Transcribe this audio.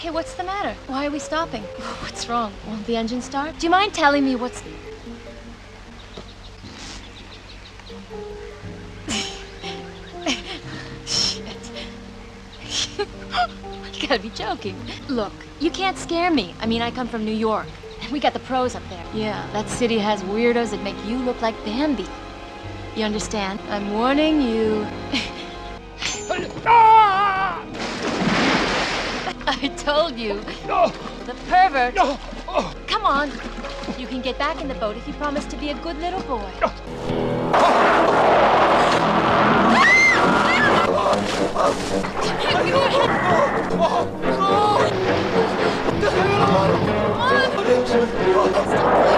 Hey, what's the matter? Why are we stopping? What's wrong? Won't the engine start? Do you mind telling me what's... Shit. You gotta be joking. Look, you can't scare me. I mean, I come from New York. We got the pros up there. Yeah, that city has weirdos that make you look like Bambi. You understand? I'm warning you. I told you. The pervert. Come on. You can get back in the boat if you promise to be a good little boy. Come on.